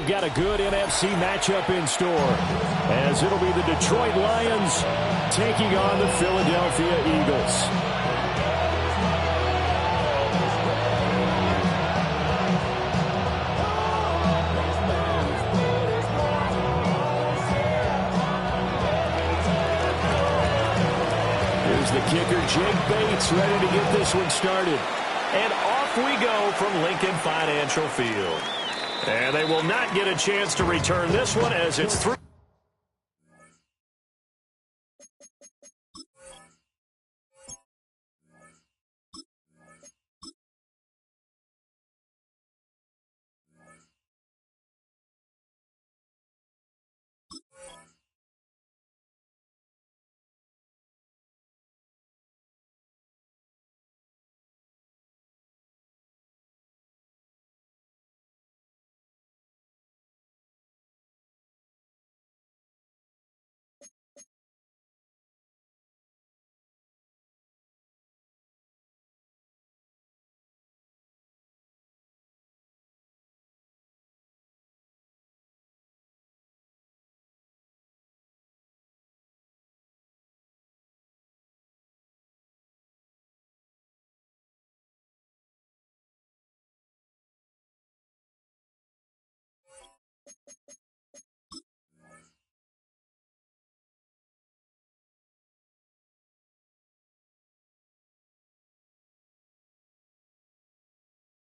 we've got a good NFC matchup in store, as it'll be the Detroit Lions taking on the Philadelphia Eagles. Here's the kicker, Jake Bates, ready to get this one started. And off we go from Lincoln Financial Field. And they will not get a chance to return this one as it's through.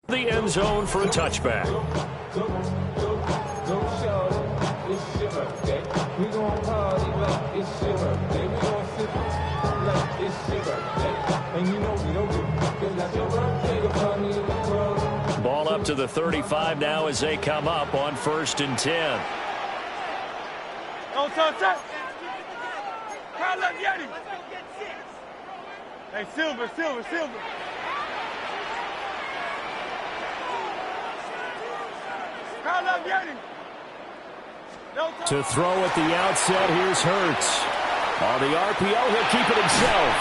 The end zone for a touchback. Ball up to the 35 now as they come up on 1st and 10. Hey, Silver. To throw at the outset, here's Hurts. On the RPO, he'll keep it himself.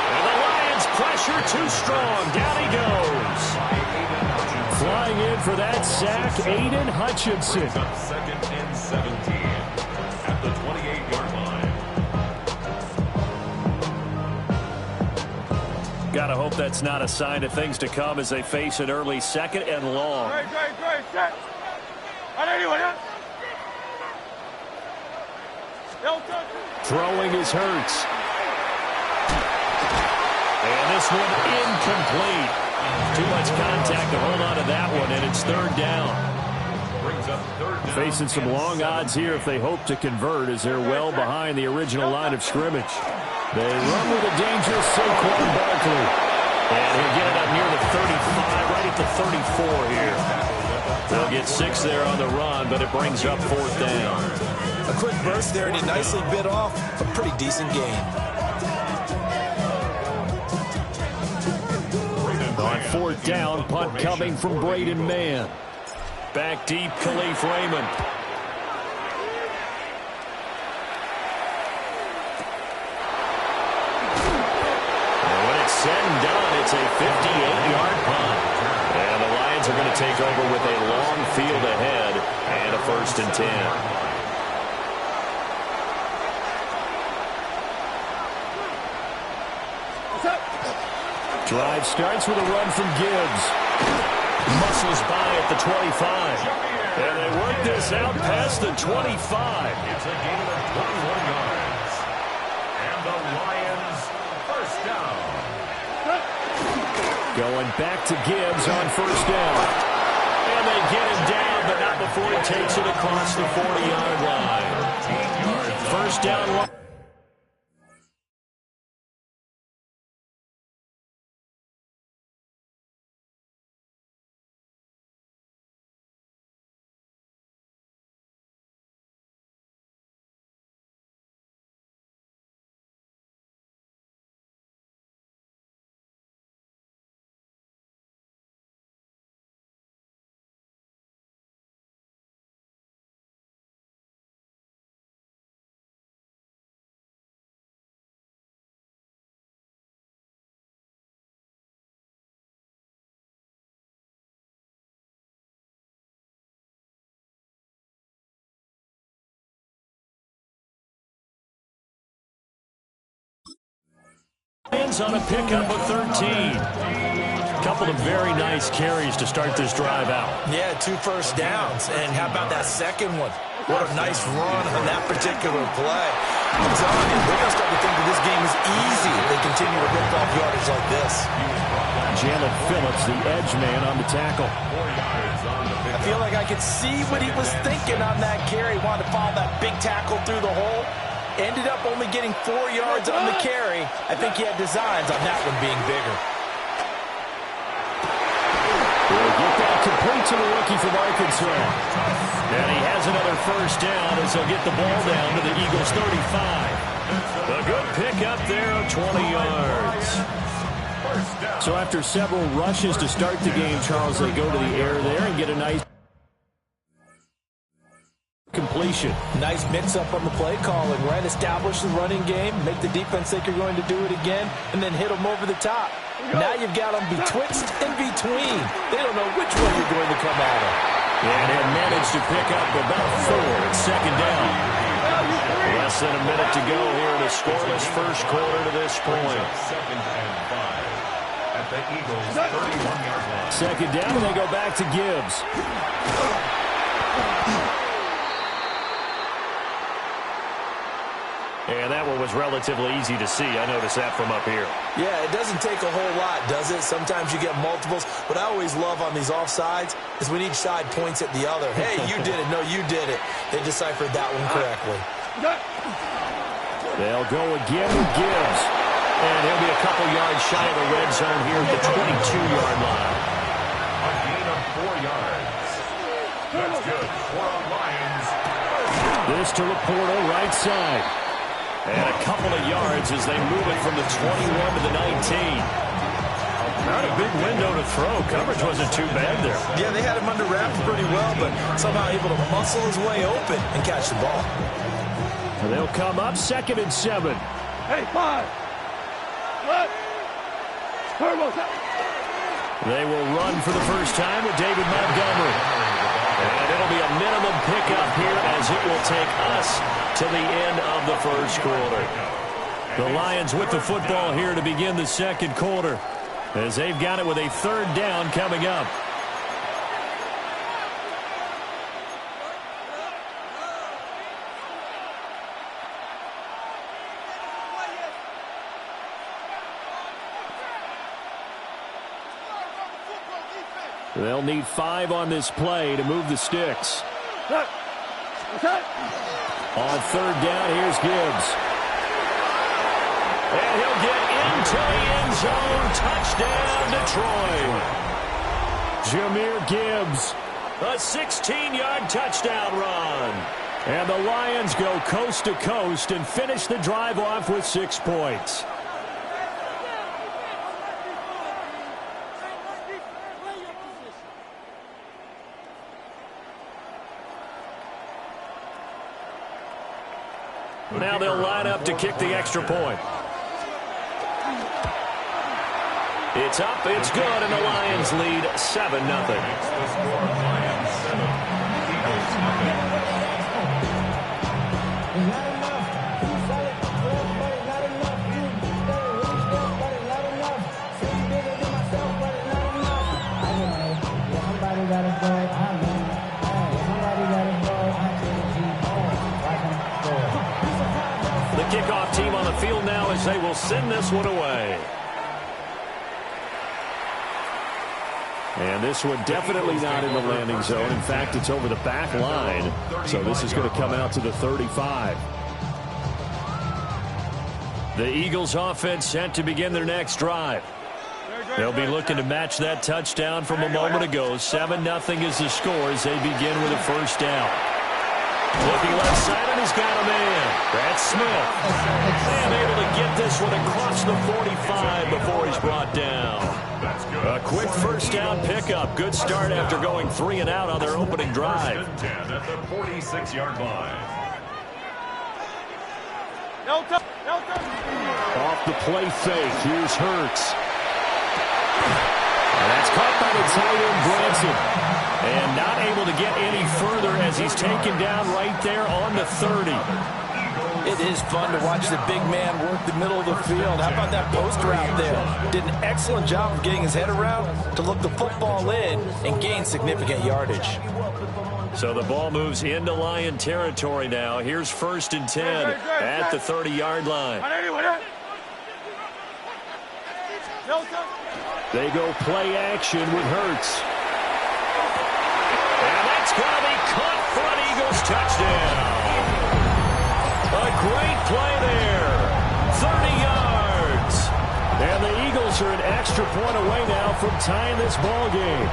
And the Lions pressure too strong. Down he goes. Flying in for that sack, Aiden Hutchinson. 2nd and 17 at the 28-yard line. Gotta hope that's not a sign of things to come as they face an early 2nd and long. Great, set. Throwing is Hurts. And this one incomplete. Too much contact to hold on to that one, and it's 3rd down. Brings up 3rd down. Facing some long odds here if they hope to convert, as they're well behind the original line of scrimmage. They run with a dangerous Saquon Barkley. And he'll get it up near the 35, right at the 34 here. They'll get 6 there on the run, but it brings up 4th down. A quick burst there, and he nicely bit off a pretty decent gain. On 4th down, punt coming from Braden Mann. Back deep, Khalif Raymond. And when it's said and done, it's a 58-yard punt. And the Lions are going to take over with a long field ahead and a 1st and 10. Drive starts with a run from Gibbs. Muscles by at the 25. And they work this out past the 25. It's a gain of 21 yards. And the Lions, 1st down. Going back to Gibbs on 1st down. And they get him down, but not before he takes it across the 40-yard line. 1st down. Lions on a pickup of 13. A couple of very nice carries to start this drive out. Yeah, 2 first downs. And how about that second one? What a nice run on that particular play. I'm telling you, they're going to start to think that this game is easy if they continue to rip off yardage like this. Jalen Phillips, the edge man on the tackle. I feel like I could see what he was thinking on that carry. Wanted to follow that big tackle through the hole. Ended up only getting 4 yards on the carry. I think he had designs on that one being bigger. We'll get that complete to the rookie from Arkansas. And he has another first down as he'll get the ball down to the Eagles' 35. A good pickup there of 20 yards. So after several rushes to start the game, Charles, they go to the air there and get a nice completion. Nice mix-up on the play calling, right? Establish the running game, make the defense think you're going to do it again, and then hit them over the top. Now you've got them betwixt and between. They don't know which one you're going to come at them. And he'll manage to pick up about 4 at second down. Less than a minute to go here in a scoreless first quarter to this point. Second and 5 at the Eagles' 31-yard line. Second down, and they go back to Gibbs. And that one was relatively easy to see. I noticed that from up here. Yeah, it doesn't take a whole lot, does it? Sometimes you get multiples. What I always love on these offsides is when each side points at the other. Hey, you did it. No, you did it. They deciphered that one correctly. They'll go again with Gibbs. And he'll be a couple yards shy of the red zone here at the 22-yard line. A gain of 4 yards. That's good for the Lions. This to Laporta, right side. And a couple of yards as they move it from the 21 to the 19. Not a big window to throw. Coverage wasn't too bad there. Yeah, they had him under wraps pretty well, but somehow able to muscle his way open and catch the ball. And they'll come up 2nd and 7. Hey, 5. What? Turbo. They will run for the first time with David Montgomery. And it'll be a minimum pickup here as it will take us to the end of the first quarter. The Lions with the football here to begin the second quarter as they've got it with a 3rd down coming up. They'll need 5 on this play to move the sticks. On 3rd down, here's Gibbs. And he'll get into the end zone. Touchdown, Detroit. Jahmyr Gibbs, a 16-yard touchdown run. And the Lions go coast to coast and finish the drive off with 6 points. Now they'll line up to kick the extra point. It's up, it's good, and the Lions lead 7-0. The kickoff team on the field now as they will send this one away. And this one definitely not in the landing zone. In fact, it's over the back line. So this is going to come out to the 35. The Eagles offense set to begin their next drive. They'll be looking to match that touchdown from a moment ago. 7-0 is the score as they begin with a first down. Looking left side, and he's got a man. That's Smith. And able to get this one across the 45 before he's brought down. A quick first down pickup. Good start after going 3 and out on their opening drive. 10 at the 46-yard line. Off the play fake. Here's Hurts. And that's caught by the tight end Branson. And not able to get any further as he's taken down right there on the 30. It is fun to watch the big man work the middle of the field. How about that post route there? Did an excellent job of getting his head around to look the football in and gain significant yardage. So the ball moves into Lion territory now. Here's 1st and 10 at the 30-yard line. They go play action with Hurts. And that's going to be caught for an Eagles touchdown. A great play there. 30 yards. And the Eagles are an extra point away now from tying this ball game.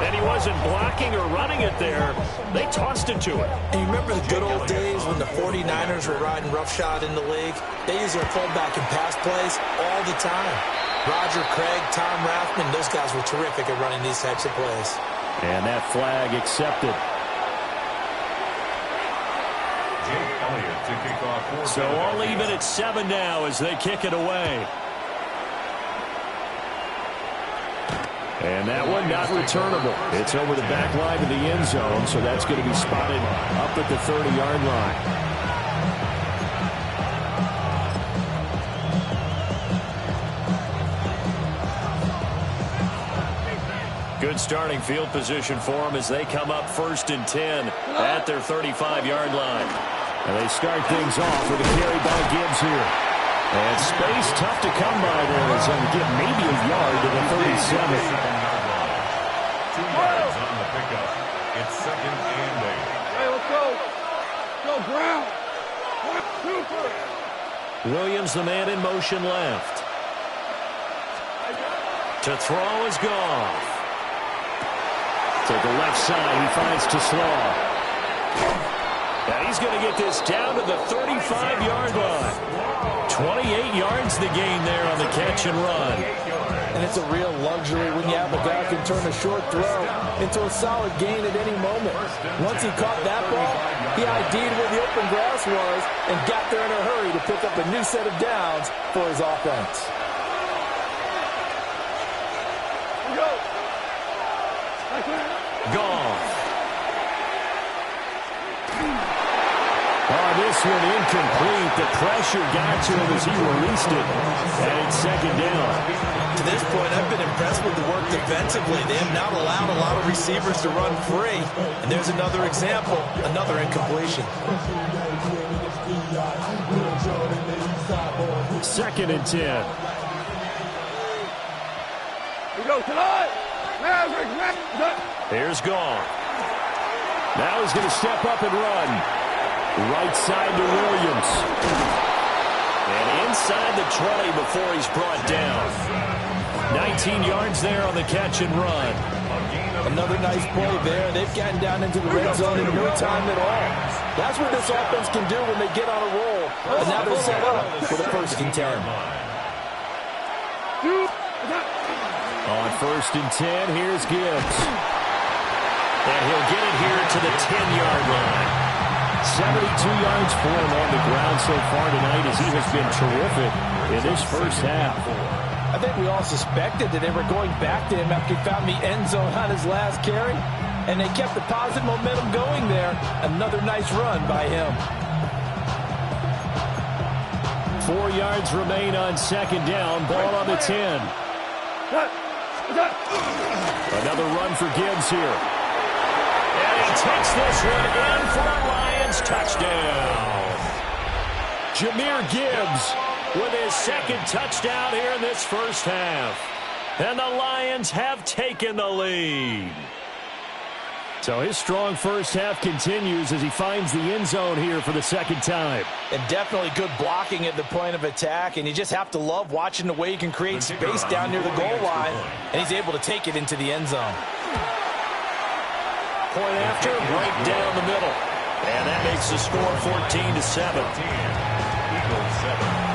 And he wasn't blocking or running it there. They tossed it to him. And you remember the good old days when the 49ers were riding roughshod in the league? They used their fullback and pass plays all the time. Roger Craig, Tom Rathman, those guys were terrific at running these types of plays. And that flag accepted. So all even at 7 now as they kick it away. And that one not returnable. It's over the back line of the end zone, so that's going to be spotted up at the 30-yard line. Good starting field position for them as they come up 1st and 10 at their 35-yard line. And they start things off with a carry by Gibbs here. And space tough to come by there as they get maybe a yard to the 37. 2 yards on the pickup. It's 2nd and 8. Hey, let's go. Go, ground. Williams, the man in motion left. To throw is Goff. To the left side, he finds Slaw. And he's going to get this down to the 35-yard line. 28 yards the gain there on the catch and run. And it's a real luxury when you have a guy who can turn a short throw into a solid gain at any moment. Once he caught that ball, he ID'd where the open grass was and got there in a hurry to pick up a new set of downs for his offense. Goff. Oh, this one incomplete. The pressure got to him as he released it. And it's 2nd down. To this point, I've been impressed with the work defensively. They have not allowed a lot of receivers to run free. And there's another example, another incompletion. 2nd and 10. We go tonight. Here's Goff. Now he's going to step up and run. Right side to Williams. And inside the 20 before he's brought down. 19 yards there on the catch and run. Another nice play there. They've gotten down into the red zone in no time at all. That's what this offense can do when they get on a roll. And now they're set up for the 1st and 10. On 1st and 10, here's Gibbs. And he'll get it here to the 10-yard line. 72 yards for him on the ground so far tonight as he has been terrific in this 1st half. I think we all suspected that they were going back to him after he found the end zone on his last carry. And they kept the positive momentum going there. Another nice run by him. 4 yards remain on 2nd down. Ball on the 10. Another run for Gibbs here. And he takes this one in for a Lions touchdown. Jahmyr Gibbs with his 2nd touchdown here in this 1st half. And the Lions have taken the lead. So his strong 1st half continues as he finds the end zone here for the 2nd time. And definitely good blocking at the point of attack. And you just have to love watching the way he can create space down near the goal line. And he's able to take it into the end zone. Point after, right down the middle. And that makes the score 14-7. Eagles 7.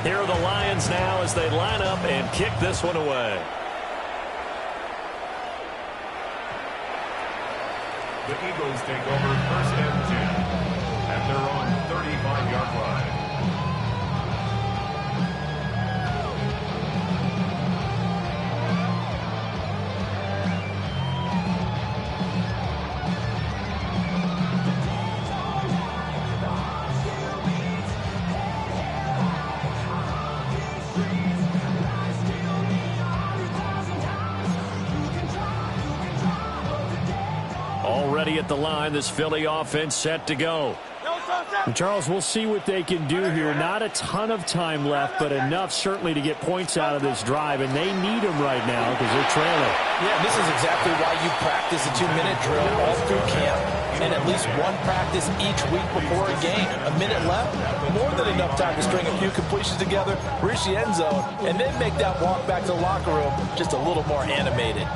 Here are the Lions now as they line up and kick this one away. The Eagles take over 1st and 10 at their own 35-yard line. Already at the line, this Philly offense set to go. And Charles, we'll see what they can do here. Not a ton of time left, but enough certainly to get points out of this drive, and they need them right now because they're trailing. Yeah, this is exactly why you practice a 2-minute drill all through camp and at least one practice each week before a game. A minute left, more than enough time to string a few completions together, reach the end zone, and then make that walk back to the locker room just a little more animated.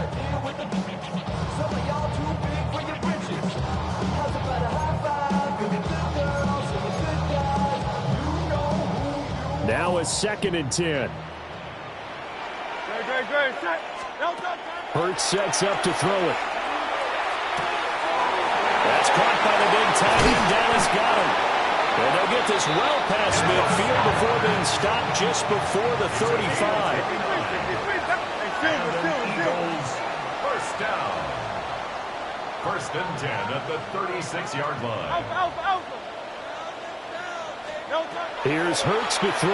Now a 2nd and 10. Hurts sets up to throw it. That's caught by the big tight end. Dallas got him. And they'll get this well past midfield before being stopped just before the 35. And the Eagles, 1st down. 1st and 10 at the 36-yard line. Here's Hurts to throw.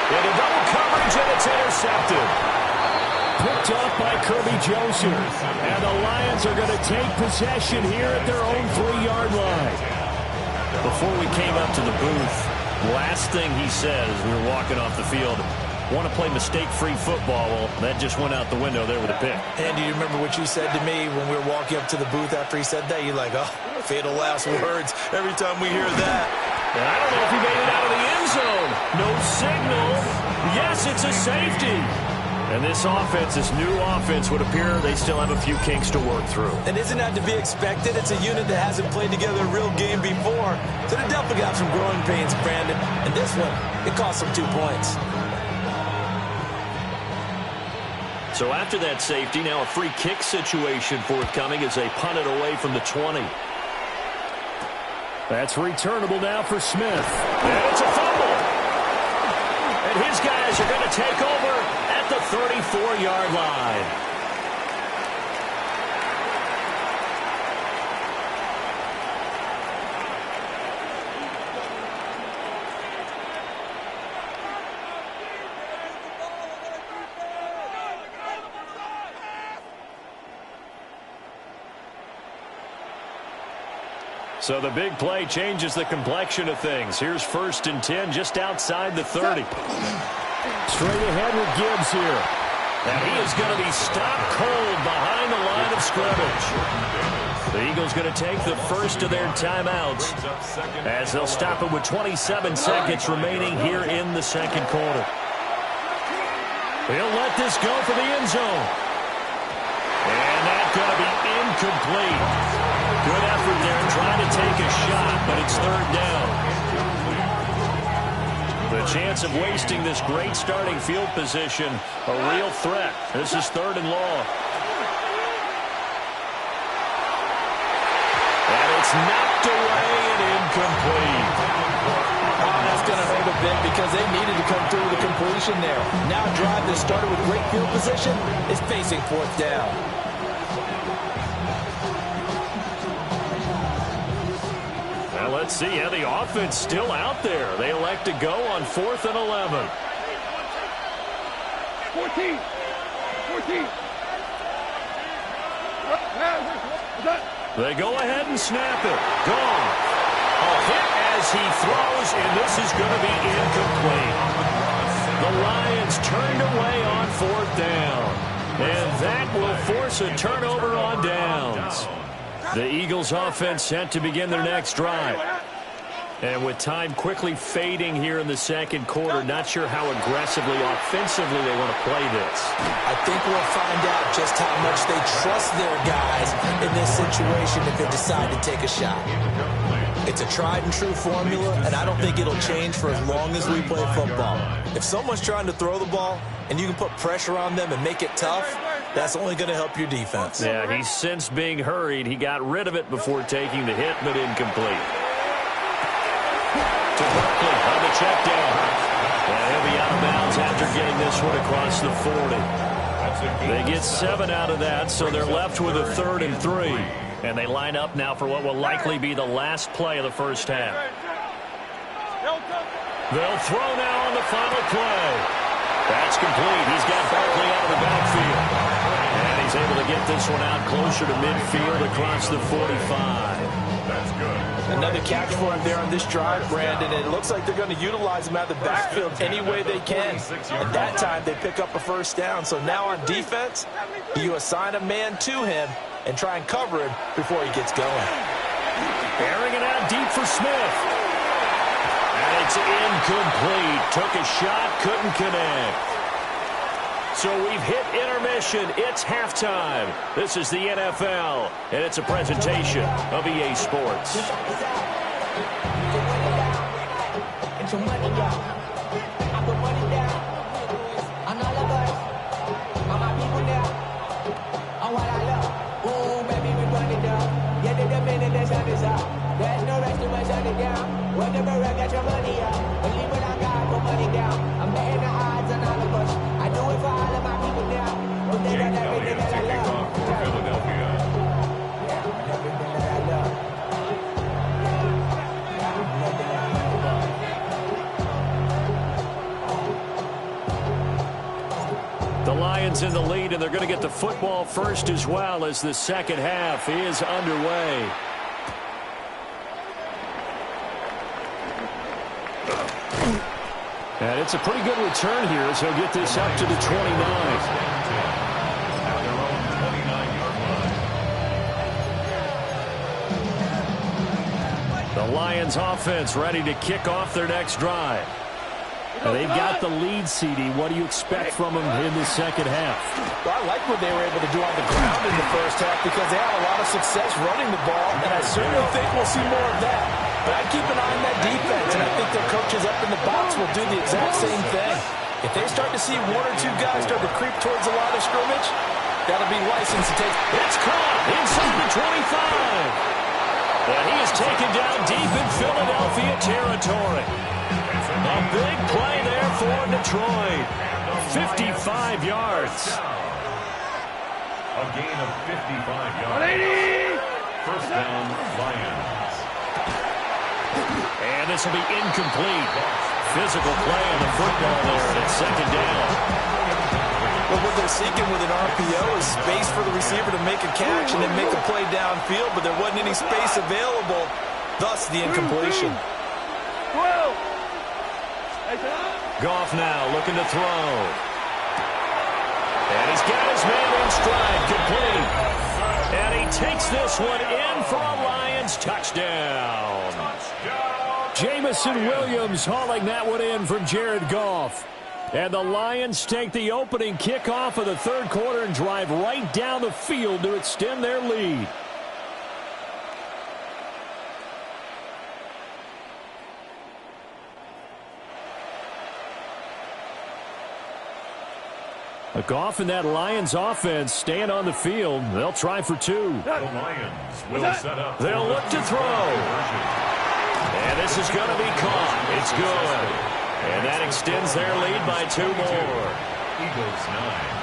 Into double coverage, and it's intercepted. Picked off by Kirby Joseph. And the Lions are going to take possession here at their own 3-yard line. Before we came up to the booth, last thing he said as we were walking off the field, want to play mistake-free football. Well, that just went out the window there with a pick. And do you remember what you said to me when we were walking up to the booth after he said that? You're like, oh, fatal last words every time we hear that. And I don't know if he made it out of the end zone. No signal. Yes, it's a safety. And this offense, this new offense, would appear they still have a few kinks to work through. And isn't that to be expected? It's a unit that hasn't played together a real game before. So they definitely got some growing pains, Brandon. And this one, it cost them 2 points. So after that safety, now a free kick situation forthcoming as they punt it away from the 20. That's returnable now for Smith. And it's a fumble. And his guys are going to take over at the 34-yard line. So the big play changes the complexion of things. Here's 1st and 10 just outside the 30. Straight ahead with Gibbs here. And he is going to be stopped cold behind the line of scrimmage. The Eagles going to take the first of their timeouts as they'll stop it with 27 seconds remaining here in the 2nd quarter. He'll let this go for the end zone. And that's going to be incomplete. Good effort there trying to take a shot, but it's 3rd down. The chance of wasting this great starting field position, a real threat. This is 3rd and long. And it's knocked away and incomplete. Oh, that's going to hurt a bit because they needed to come through with a completion there. Now a drive that started with great field position is facing 4th down. Well, let's see. Yeah, the offense still out there. They elect to go on 4th and 11. 14. They go ahead and snap it. Gone. A hit as he throws, and this is going to be incomplete. The Lions turned away on 4th down. And that will force a turnover on downs. The Eagles offense set to begin their next drive. And with time quickly fading here in the 2nd quarter, not sure how aggressively, offensively they want to play this. I think we'll find out just how much they trust their guys in this situation if they decide to take a shot. It's a tried and true formula, and I don't think it'll change for as long as we play football. If someone's trying to throw the ball and you can put pressure on them and make it tough, That's only going to help your defense. Yeah, he's since being hurried. He got rid of it before taking the hit, but incomplete. To Berkeley on the check down. And he'll be out of bounds after getting this one across the 40. They get 7 out of that, so they're left with a 3rd and 3. And they line up now for what will likely be the last play of the first half. They'll throw now on the final play. That's complete. He's got Barkley out of the backfield. And he's able to get this one out closer to midfield across the 45. That's good. Another catch for him there on this drive, Brandon. And it looks like they're going to utilize him out of the backfield any way they can. At that time, they pick up a first down. So now on defense, you assign a man to him and try and cover him before he gets going. Airing it out deep for Smith. And it's incomplete. Took a shot, couldn't connect. So we've hit intermission. It's halftime. This is the NFL, and it's a presentation of EA Sports. There's no rest to my shut it down. Whatever I get your money up. Believe what I got, put money down. I'm betting the odds on all of us. I do it for all of my people now. But they got everything that I love. For Philadelphia. Yeah, everything that I love. The Lions in the lead, and they're going to get the football first as well as the second half is underway. And it's a pretty good return here as he'll get this up to the 29. At their own 29-yard line. The Lions offense ready to kick off their next drive. And they've got the lead, CD. What do you expect from them in the second half? Well, I like what they were able to do on the ground in the first half because they had a lot of success running the ball, and I certainly think we'll see more of that. But I'd keep an eye on that defense, and I think their coaches up in the box will do the exact same thing. If they start to see 1 or 2 guys start to creep towards the line of scrimmage, that'll be license to take. It's caught inside the 25. And he is taken down deep in Philadelphia territory. A big play there for Detroit. 55 yards. A gain of 55 yards. First down, Lions. And this will be incomplete. Physical play on the football there, and it's second down. But what they're seeking with an RPO is space for the receiver to make a catch and then make a play downfield, but there wasn't any space available, thus the incompletion. Goff now looking to throw. And he's got his man in stride, complete. And he takes this one in for a Lions touchdown. Jamison Williams hauling that one in from Jared Goff. And the Lions take the opening kickoff of the third quarter and drive right down the field to extend their lead. Goff and that Lions offense staying on the field. They'll try for 2. The Lions will set up. They'll look to throw. And this is going to be caught. It's good. And that extends their lead by 2 more. Eagles 9.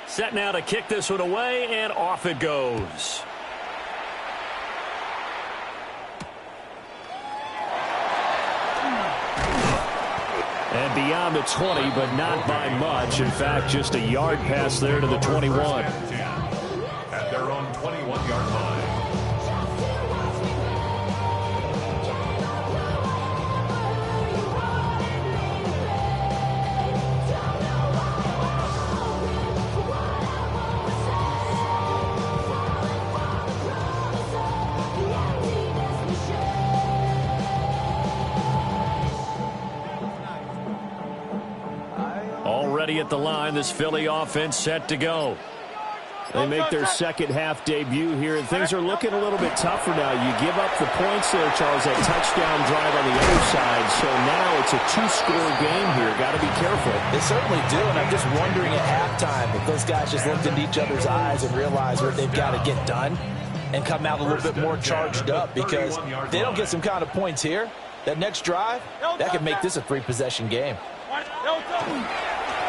Set now to kick this one away, and off it goes. And beyond the 20, but not by much. In fact, just a yard pass there to the 21. At their own 21-yard line. ready at the line. This Philly offense set to go. They make their second half debut here, and things are looking a little bit tougher now. You give up the points there, Charles, that touchdown drive on the other side. So now it's a two-score game here. Got to be careful. They certainly do, and I'm just wondering at halftime if those guys just looked into each other's eyes and realized what they've got to get done and come out a little bit more charged up, because if they don't get some kind of points here, that next drive, that could make this a three-possession game.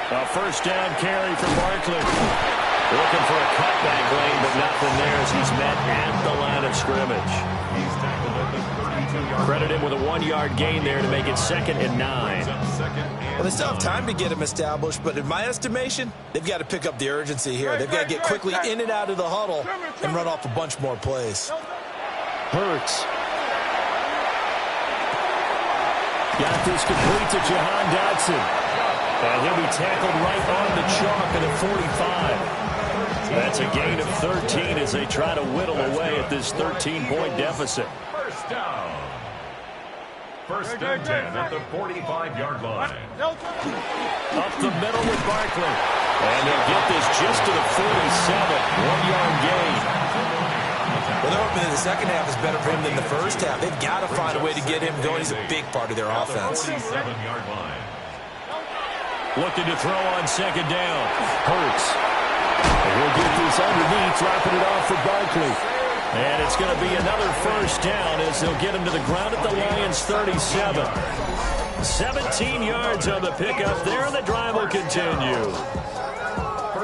A first down carry for Barkley. Looking for a cutback lane, but nothing there as he's met at the line of scrimmage. Credit him with a 1-yard gain there to make it 2nd and 9. Well, they still have time to get him established, but in my estimation, they've got to pick up the urgency here. They've got to get quickly in and out of the huddle and run off a bunch more plays. Hurts. Got this complete to Jahan Dotson. And he'll be tackled right on the chalk at the 45. That's a gain of 13 as they try to whittle away at this 13-point deficit. First down. First and 10 at the 45-yard line. Up the middle with Barkley. And they'll get this just to the 47. 1-yard gain. Well, they're hoping that the second half is better for him than the first half. They've got to find a way to get him going. He's a big part of their offense. 47-yard line. Looking to throw on second down. Hurts. He'll get this underneath, dropping it off for Barkley. And it's going to be another first down as they'll get him to the ground at the Lions' 37. 17 yards on the pickup there, and the drive will continue.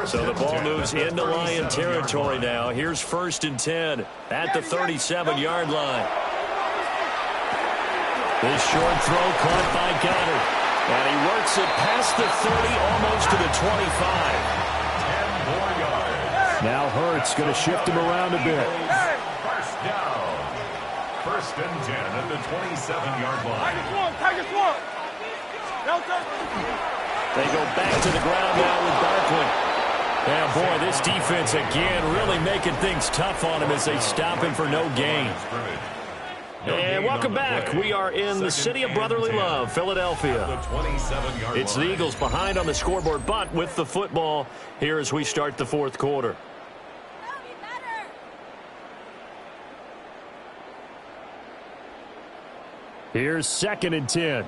So the ball moves into Lion territory now. Here's 1st and 10 at the 37-yard line. This short throw caught by Goddard. And he works it past the 30, almost to the 25. 10 more yards. Now Hurts going to shift him around a bit. First down. 1st and 10 at the 27-yard line. They go back to the ground now with Barkley. Yeah, boy, this defense again really making things tough on him as they stop him for no gain. And welcome back. We are in the city of brotherly love, Philadelphia. It's the Eagles behind on the scoreboard, but with the football here as we start the 4th quarter. Here's 2nd and 10.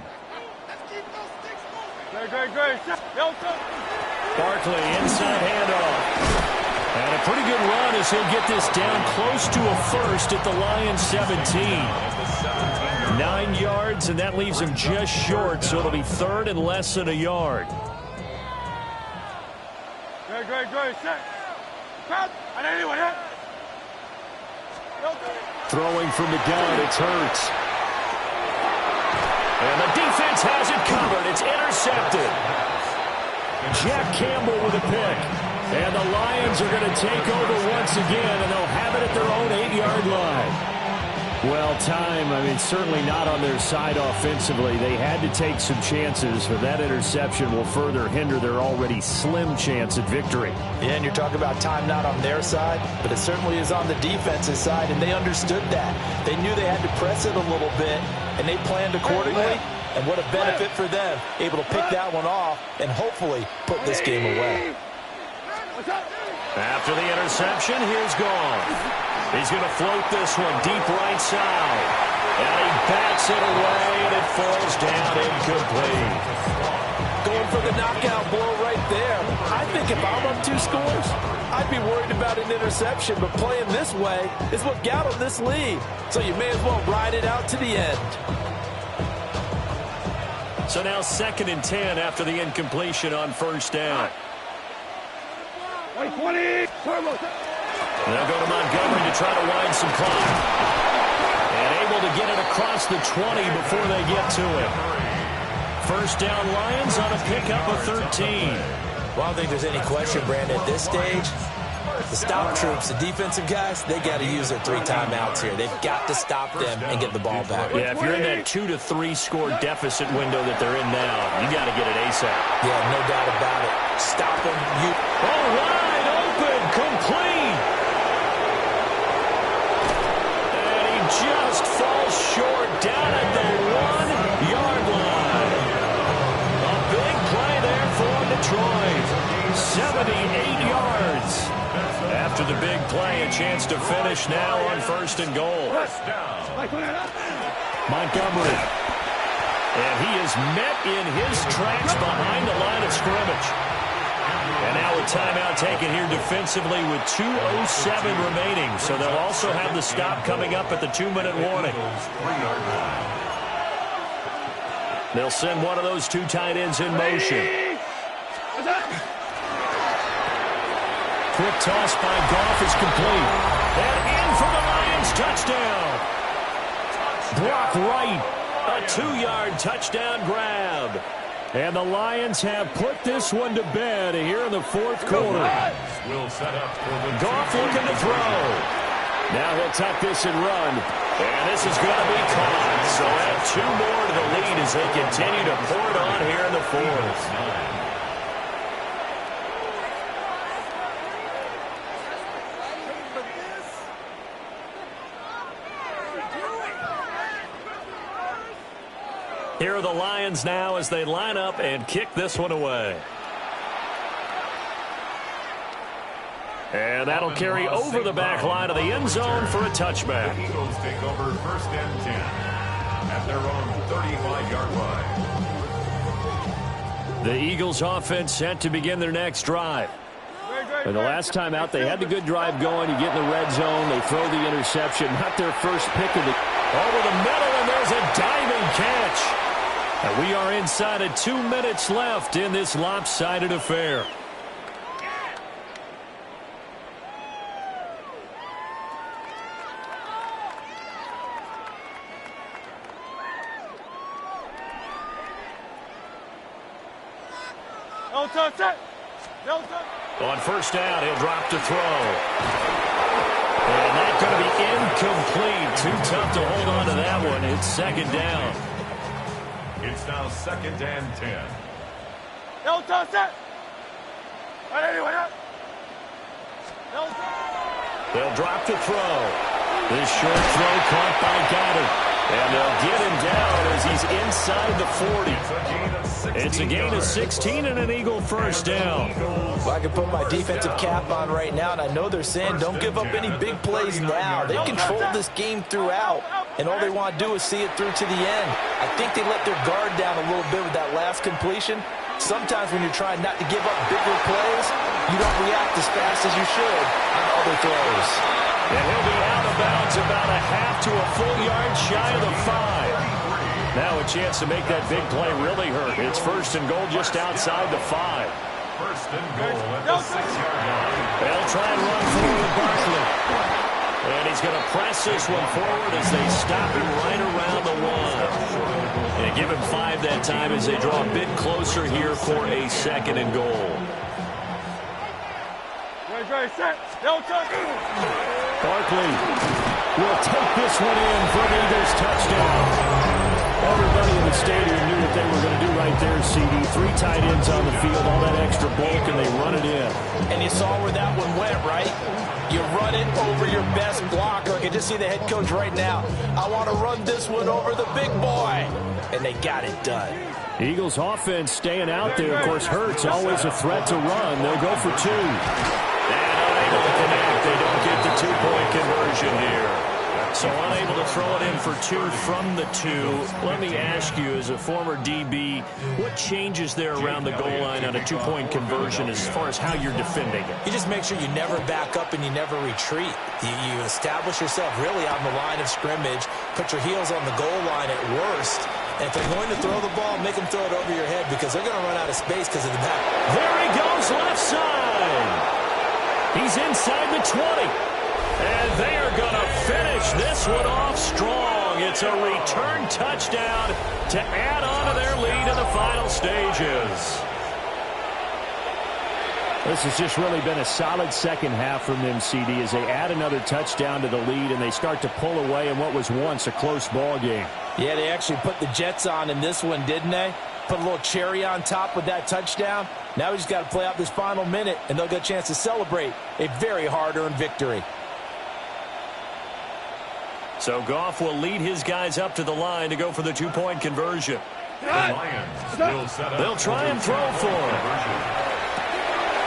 Barkley, inside handoff. And a pretty good run as he'll get this down close to a first at the Lions' 17. 9 yards, and that leaves him just short, so it'll be 3rd and less than a yard. Throwing from the gun, it's Hurts. And the defense has it covered. It's intercepted. Jack Campbell with a pick. And the Lions are going to take over once again, and they'll have it at their own 8-yard line. Well, time, certainly not on their side offensively. They had to take some chances, but that interception will further hinder their already slim chance at victory. Yeah, and you're talking about time not on their side, but it certainly is on the defensive side, and they understood that. They knew they had to press it a little bit, and they planned accordingly. And what a benefit for them, able to pick that one off and hopefully put this game away. After the interception, here's Gone. He's going to float this one deep right side. And he bats it away, and it falls down incomplete. Going for the knockout blow right there. I think if I'm up 2 scores, I'd be worried about an interception, but playing this way is what got them this lead. So you may as well ride it out to the end. So now 2nd and 10 after the incompletion on first down. 20. They'll go to Montgomery to try to wind some clock. And able to get it across the 20 before they get to it. First down Lions on a pickup of 13. Well, I don't think there's any question, Brandon, at this stage. The stop troops, the defensive guys, they got to use their 3 timeouts here. They've got to stop them and get the ball back. Yeah, if you're in that 2 to 3 score deficit window that they're in now, you got to get it ASAP. Yeah, no doubt about it. Stop them. Wide open, complete. And he just falls short down at the 1-yard line. A big play there for Detroit. 78 yards. After the big play, a chance to finish now on 1st and goal. Montgomery. And he is met in his tracks behind the line of scrimmage. And now a timeout taken here defensively with 2:07 remaining. So they'll also have the stop coming up at the 2-minute warning. They'll send one of those 2 tight ends in motion. Quick toss by Goff is complete. And in for the Lions, touchdown. Brock Wright, a 2-yard touchdown grab. And the Lions have put this one to bed here in the 4th quarter. Goff looking to throw. Now he'll tuck this and run. And this is going to be caught. So add 2 more to the lead as they continue to pour it on here in the 4th. Here are the Lions now as they line up and kick this one away. And that'll carry over the back line of the end zone for a touchback. The Eagles take over 1st and 10 at their own 35-yard line. The Eagles offense set to begin their next drive. And the last time out, they had the good drive going. You get in the red zone, they throw the interception. Not their first pick of the... Over the middle, and there's a diving catch. And we are inside of 2 minutes left in this lopsided affair. No touch it. No touch. On 1st down, he'll drop to throw. And that's going to be incomplete. Too tough to hold on to that one. It's 2nd down. It's now 2nd and 10. No touch it. Anyway, no touch. They'll drop to throw. This short throw caught by Goddard. And they'll get him down as he's inside the 40. It's a gain of 16 and an Eagle 1st down. Well, I can put my defensive cap on right now, and I know they're saying don't give up any big plays now. They've controlled this game throughout, and all they want to do is see it through to the end. I think they let their guard down a little bit with that last completion. Sometimes when you're trying not to give up bigger plays, you don't react as fast as you should on other throws. And he'll be out of bounds about a half to a full yard shy of the 5. Now a chance to make that big play really hurt. It's 1st and goal just outside the 5. 1st and goal at the 6-yard line. They'll try and run forward Barkley. And he's going to press this one forward as they stop him right around the 1. And give him 5 that time as they draw a bit closer here for a 2nd and goal. Ready, set. No touch. Barkley will take this one in for an Eagles touchdown. Everybody in the stadium knew what they were going to do right there, CD. 3 tight ends on the field, all that extra bulk, and they run it in. And you saw where that one went, right? You run it over your best blocker. I can just see the head coach right now. I want to run this one over the big boy. And they got it done. Eagles offense staying out there. Of course, Hurts always a threat to run. They'll go for 2. And unable to connect. They don't get the 2-point conversion here. So unable to throw it in for 2 from the 2. Let me ask you, as a former DB, what changes there around the goal line on a 2-point conversion as far as how you're defending it? You just make sure you never back up and you never retreat. You establish yourself really on the line of scrimmage, put your heels on the goal line at worst, and if they're going to throw the ball, make them throw it over your head because they're going to run out of space because of the back. There he goes, left side. He's inside the 20. And they are going to finish this one off strong. It's a return touchdown to add on to their lead in the final stages. This has just really been a solid second half from them, CD, as they add another touchdown to the lead and they start to pull away in what was once a close ball game. Yeah, they actually put the Jets on in this one, didn't they? Put a little cherry on top with that touchdown. Now we just got to play out this final minute, and they'll get a chance to celebrate a very hard-earned victory. So Goff will lead his guys up to the line to go for the 2-point conversion. The Lions will set up. They'll try and throw for it.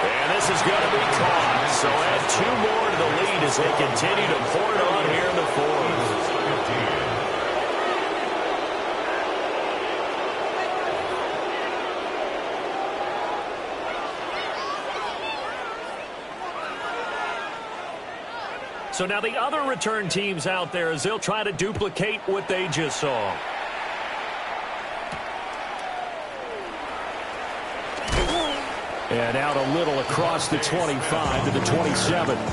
And this is going to be caught. So add 2 more to the lead as they continue to pour it on here in the fourth. So now the other return teams out there as they'll try to duplicate what they just saw. And out a little across the 25 to the 27. The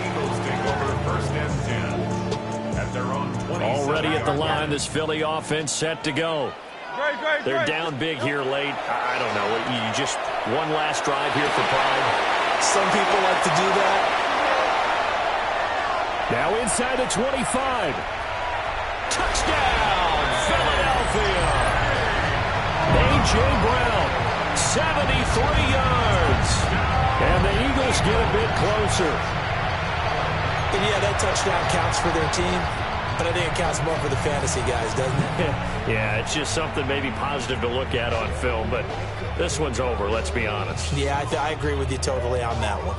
Eagles take over first and 10 at their own 27. Already at the line, this Philly offense set to go. They're down big here late. I don't know. You just one last drive here for pride. Some people like to do that. Now inside the 25. Touchdown, Philadelphia. A.J. Brown, 73 yards. And the Eagles get a bit closer. And yeah, that touchdown counts for their team, but I think it counts more for the fantasy guys, doesn't it? Yeah, it's just something maybe positive to look at on film, but this one's over, let's be honest. Yeah, I agree with you totally on that one.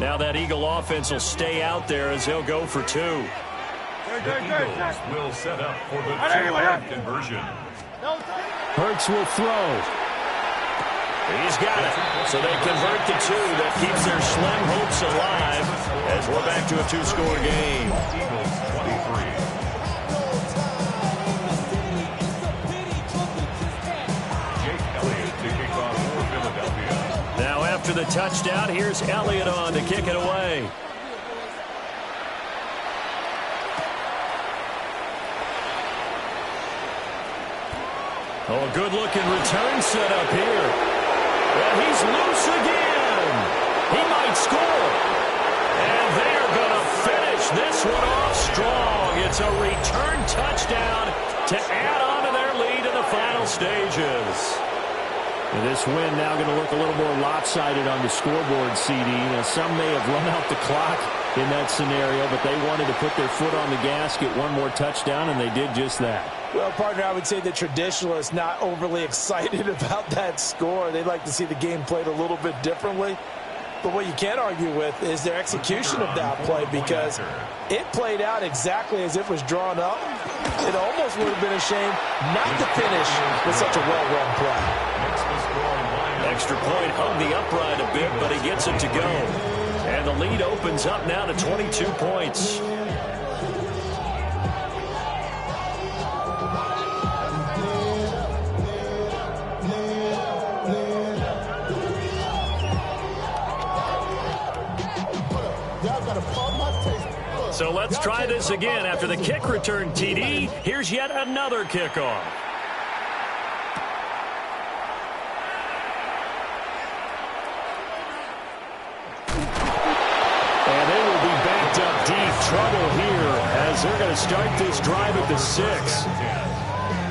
Now that Eagle offense will stay out there as they'll go for 2. The Eagles will set up for the 2-point conversion. Hurts will throw. He's got it. So they convert the 2. That keeps their slim hopes alive as we're back to a 2-score game. Eagles 23. Jake Elliott to kick off for Philadelphia. Now after the touchdown, here's Elliott on to kick it away. Oh, a good-looking return set up here. And he's loose again. He might score. And they're going to finish this one off strong. It's a return touchdown to add on to their lead in the final stages. And this win now going to look a little more lopsided on the scoreboard, CD. Now, some may have run out the clock in that scenario, but they wanted to put their foot on the gas, get one more touchdown, and they did just that. Well, partner, I would say the traditionalists not overly excited about that score. They'd like to see the game played a little bit differently. But what you can't argue with is their execution of that play, because it played out exactly as it was drawn up. It almost would have been a shame not to finish with such a well-run play. Extra point hung the upright a bit, but he gets it to go. And the lead opens up now to 22 points. So let's try this again. After the kick return TD, here's yet another kickoff. And they will be backed up deep. Trouble here as they're going to start this drive at the 6.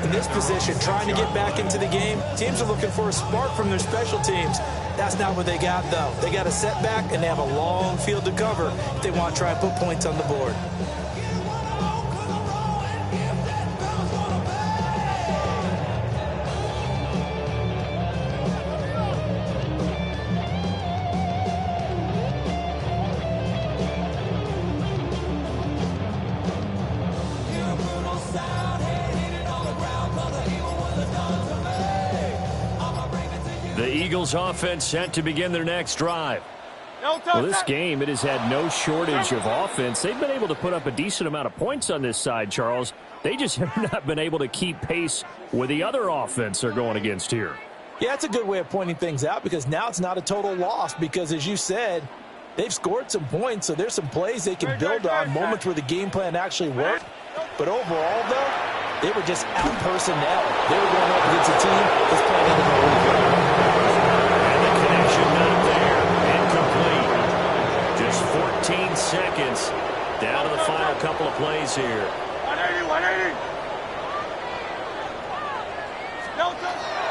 In this position, trying to get back into the game, teams are looking for a spark from their special teams. That's not what they got, though. They got a setback, and they have a long field to cover if they want to try and put points on the board. The Eagles offense set to begin their next drive. Well, this game, it has had no shortage of offense. They've been able to put up a decent amount of points on this side, Charles. They just have not been able to keep pace with the other offense they're going against here. Yeah, that's a good way of pointing things out, because now it's not a total loss, because as you said, they've scored some points, so there's some plays they can build on, moments where the game plan actually worked. But overall, though, they were just out personnel. They were going up against a team that's playing in the middle. And the connection not there. Incomplete. Just 14 seconds down to the final couple of plays here. 180, 180.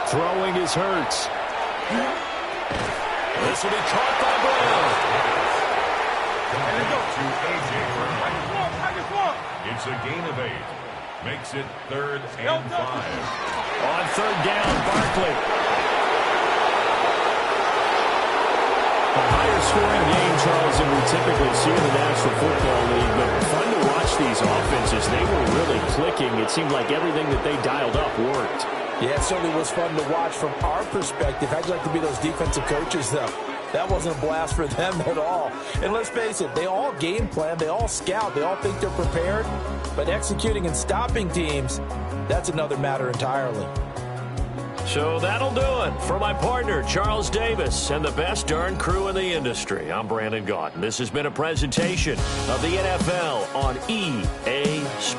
Throwing is Hurts. This will be caught by Brown. To A.J. Brown. It's a gain of 8. Makes it 3rd and 5. On 3rd down, Barkley. A higher scoring game, Charles, than we typically see in the National Football League, but fun to watch these offenses. They were really clicking. It seemed like everything that they dialed up worked. Yeah, it certainly was fun to watch from our perspective. How'd you like to be those defensive coaches, though? That wasn't a blast for them at all. And let's face it, they all game plan, they all scout, they all think they're prepared. But executing and stopping teams, that's another matter entirely. So that'll do it for my partner, Charles Davis, and the best darn crew in the industry. I'm Brandon Gaudin. This has been a presentation of the NFL on EA Sports.